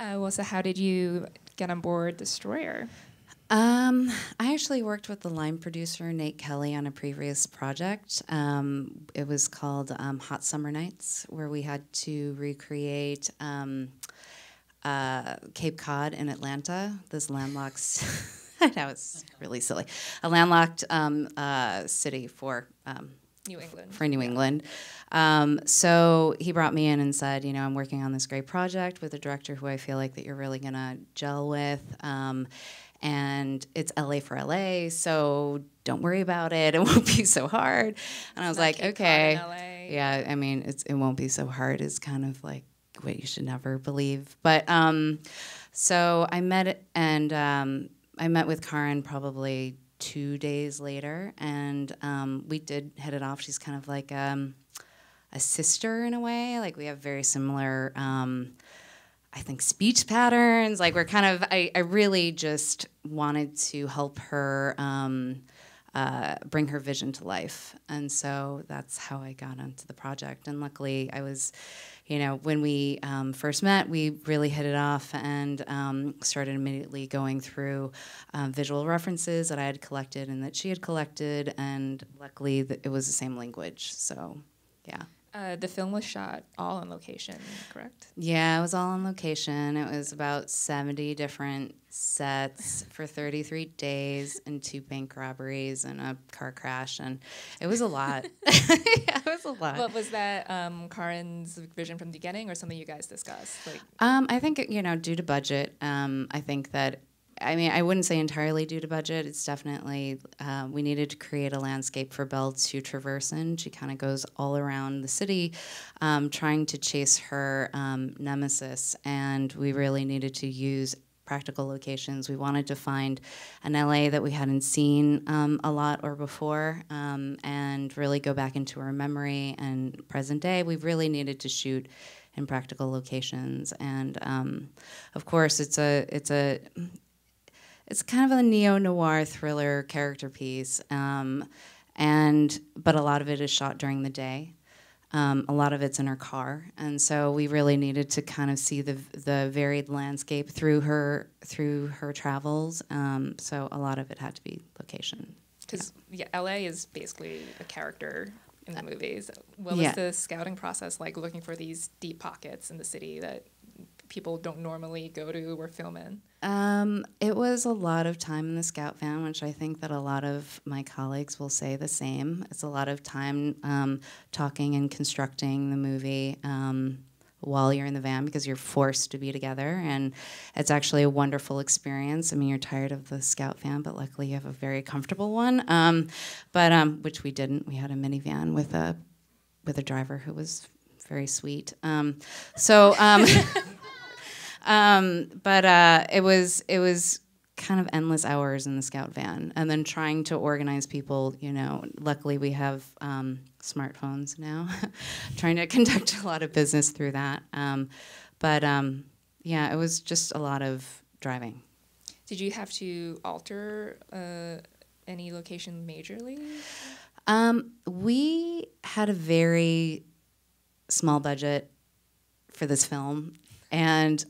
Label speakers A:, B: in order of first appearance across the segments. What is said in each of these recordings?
A: Well, so how did you get on board Destroyer?
B: I actually worked with the line producer, Nate Kelly, on a previous project. It was called Hot Summer Nights, where we had to recreate Cape Cod in Atlanta, this landlocked, I know it's really silly, a landlocked city for
A: New England.
B: New England. So he brought me in and said, you know, I'm working on this great project with a director who I feel like that you're really going to gel with. And it's LA for LA, so don't worry about it. It won't be so hard. And I was like,
A: Cape
B: okay.
A: Cod in LA.
B: Yeah, I mean, it won't be so hard is kind of like what you should never believe. But so I met I met with Karin probably 2 days later, and we did hit it off. She's kind of like a sister in a way. Like we have very similar, I think, speech patterns. Like we're kind of, I really just wanted to help her bring her vision to life. And so that's how I got onto the project. And luckily I was, you know, when we first met, we really hit it off and started immediately going through visual references that I had collected and that she had collected. And luckily it was the same language. So, yeah.
A: The film was shot all on location, correct?
B: Yeah, it was all on location. It was about 70 different sets for 33 days and 2 bank robberies and a car crash, and it was a lot. Yeah, it was a lot.
A: But was that Karin's vision from the beginning or something you guys discussed? Like,
B: I think, you know, due to budget, I think that, I mean, I wouldn't say entirely due to budget. It's definitely, we needed to create a landscape for Belle to traverse in. She kind of goes all around the city trying to chase her nemesis, and we really needed to use practical locations. We wanted to find an LA that we hadn't seen a lot or before, and really go back into our memory and present day. We really needed to shoot in practical locations, and of course, it's kind of a neo-noir thriller character piece, but a lot of it is shot during the day. A lot of it's in her car, and so we really needed to kind of see the varied landscape through her travels. So a lot of it had to be location.
A: because LA is basically a character in the movies. What was the scouting process like, looking for these deep pockets in the city that people don't normally go to or film in?
B: It was a lot of time in the scout van, which I think that a lot of my colleagues will say the same. It's a lot of time talking and constructing the movie while you're in the van because you're forced to be together, and it's actually a wonderful experience. I mean, you're tired of the scout van, but luckily you have a very comfortable one, which we didn't. We had a minivan with a driver who was very sweet. It was kind of endless hours in the scout van, and then trying to organize people. You know, luckily we have smartphones now, trying to conduct a lot of business through that. Yeah, it was just a lot of driving.
A: Did you have to alter any location majorly?
B: We had a very small budget for this film. And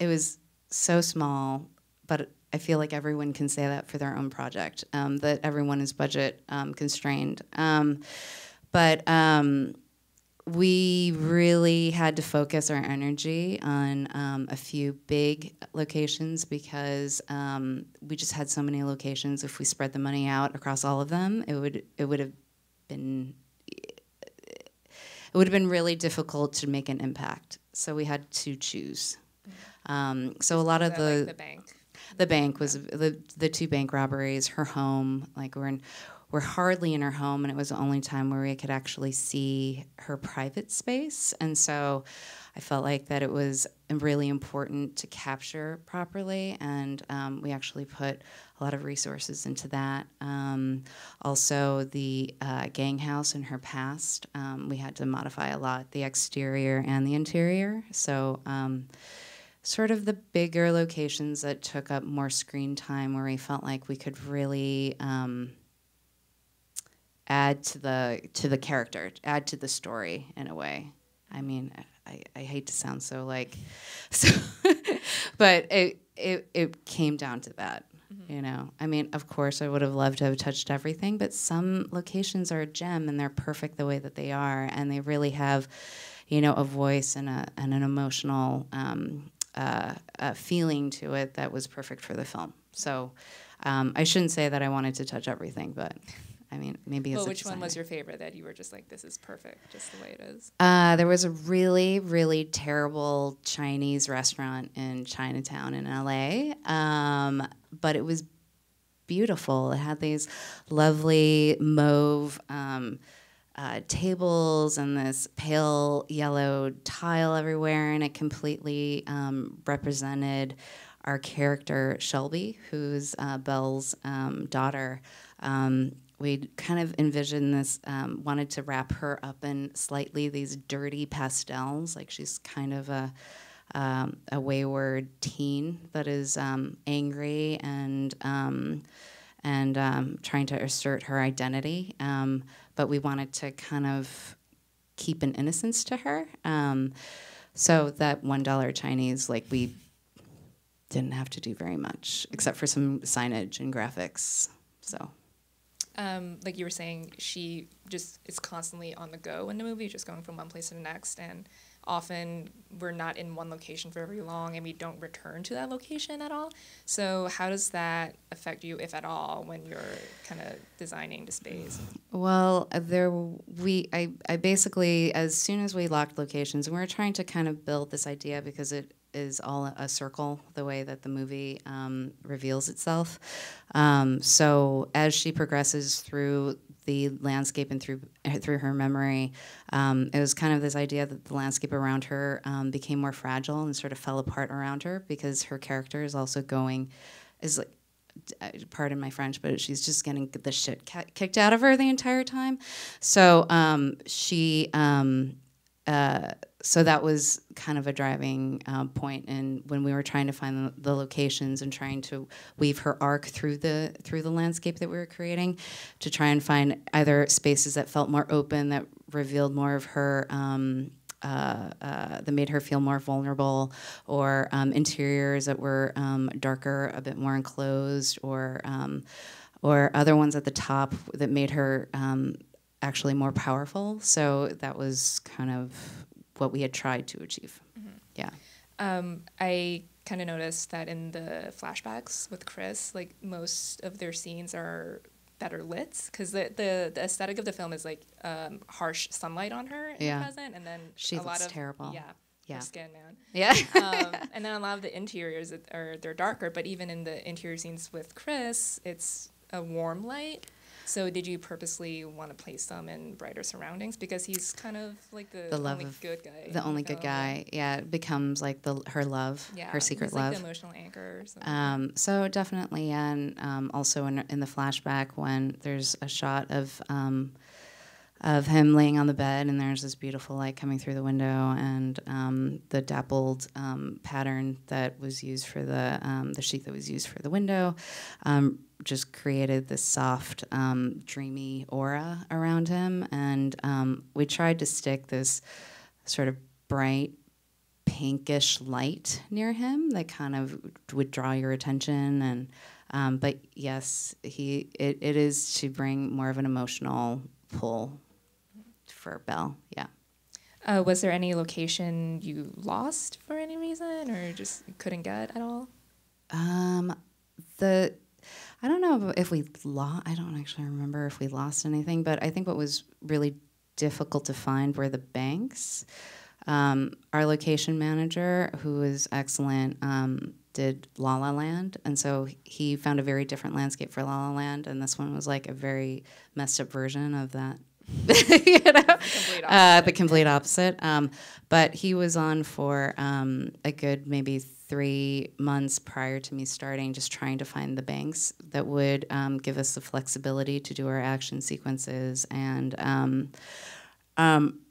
B: it was so small, but I feel like everyone can say that for their own project, that everyone is budget constrained. We really had to focus our energy on a few big locations because we just had so many locations. If we spread the money out across all of them, it would have been really difficult to make an impact. So we had to choose. So a lot of
A: like the bank.
B: The bank was the 2 bank robberies, her home. Like we're hardly in her home, and it was the only time where we could actually see her private space. And so I felt like that it was really important to capture properly, and we actually put a lot of resources into that. Also, the gang house in her past, we had to modify a lot, the exterior and the interior. So sort of the bigger locations that took up more screen time, where we felt like we could really add to the character, add to the story in a way. I mean, I hate to sound so like, so, but it came down to that. You know, I mean, of course, I would have loved to have touched everything, but some locations are a gem and they're perfect the way that they are, and they really have, you know, a voice and an emotional feeling to it that was perfect for the film. So I shouldn't say that I wanted to touch everything, but I mean, maybe as a
A: which one
B: designer.
A: was your favorite that you were just like, this is perfect, just the way it is?
B: There was a really, really terrible Chinese restaurant in Chinatown in LA, but it was beautiful. It had these lovely mauve tables and this pale yellow tile everywhere, and it completely represented our character Shelby, who's Belle's daughter. We kind of envisioned this, wanted to wrap her up in slightly these dirty pastels, like she's kind of a wayward teen that is angry and trying to assert her identity. But we wanted to kind of keep an innocence to her. So that $1 Chinese, like, we didn't have to do very much except for some signage and graphics. So.
A: Like you were saying, she just is constantly on the go in the movie, just going from one place to the next, and often we're not in one location for very long, and we don't return to that location at all. So how does that affect you, if at all, when you're kind of designing the space?
B: Well, I basically, as soon as we locked locations, and we were trying to kind of build this idea because it is all a circle, the way that the movie reveals itself. So as she progresses through the landscape and through her memory, it was kind of this idea that the landscape around her became more fragile and sort of fell apart around her because her character is also pardon my French, but she's just getting the shit kicked out of her the entire time. So so that was kind of a driving point, and when we were trying to find the locations and trying to weave her arc through the landscape that we were creating, to try and find either spaces that felt more open, that revealed more of her, that made her feel more vulnerable, or interiors that were darker, a bit more enclosed, or other ones at the top that made her actually more powerful. So that was kind of what we had tried to achieve. Mm-hmm. Yeah.
A: I kind of noticed that in the flashbacks with Chris, like, most of their scenes are better lit, because the aesthetic of the film is like harsh sunlight on her in the present, and then
B: she looks terrible.
A: Her skin, man.
B: Yeah.
A: And then a lot of the interiors they're darker, but even in the interior scenes with Chris, it's a warm light. So did you purposely want to place them in brighter surroundings, because he's kind of like the only good guy?
B: The only good guy, yeah. It becomes like her love, her secret love.
A: Like the emotional anchor.
B: So definitely, and also in the flashback when there's a shot of him laying on the bed, and there's this beautiful light coming through the window, and the dappled pattern that was used for the sheet that was used for the window just created this soft, dreamy aura around him. And we tried to stick this sort of bright pinkish light near him that kind of would draw your attention. And but yes, it is to bring more of an emotional pull for Belle. Yeah.
A: Was there any location you lost for any reason, or just couldn't get at all?
B: I don't know if we lost. I don't actually remember if we lost anything, but I think what was really difficult to find were the banks. Our location manager, who was excellent, did La La Land, and so he found a very different landscape for La La Land, and this one was like a very messed up version of that. You know, the complete opposite. But he was on for a good maybe 3 months prior to me starting, just trying to find the banks that would give us the flexibility to do our action sequences. And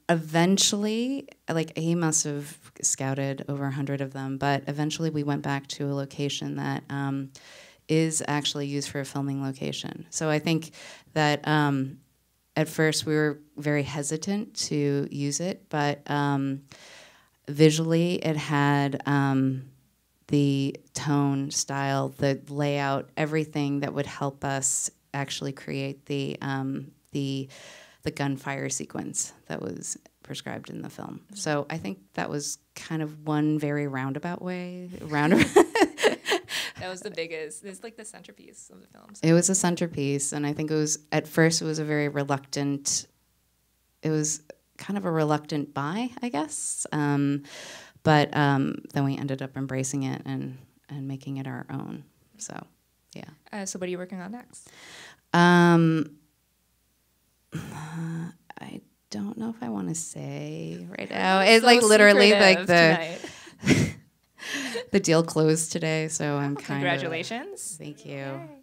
B: eventually, like, he must have scouted over 100 of them, but eventually we went back to a location that is actually used for a filming location. So I think that at first we were very hesitant to use it, but visually it had the tone, style, the layout, everything that would help us actually create the gunfire sequence that was prescribed in the film. So I think that was kind of one very roundabout way.
A: That was the biggest. It's like the centerpiece of the film. So.
B: It was a centerpiece, and I think it was at first it was a very reluctant. It was kind of a reluctant buy, I guess. But then we ended up embracing it and making it our own. So, yeah.
A: So what are you working on next?
B: I don't know if I want to say right now. It's so like literally like the deal closed today, so I'm kind of.
A: Congratulations.
B: Thank you. Yay.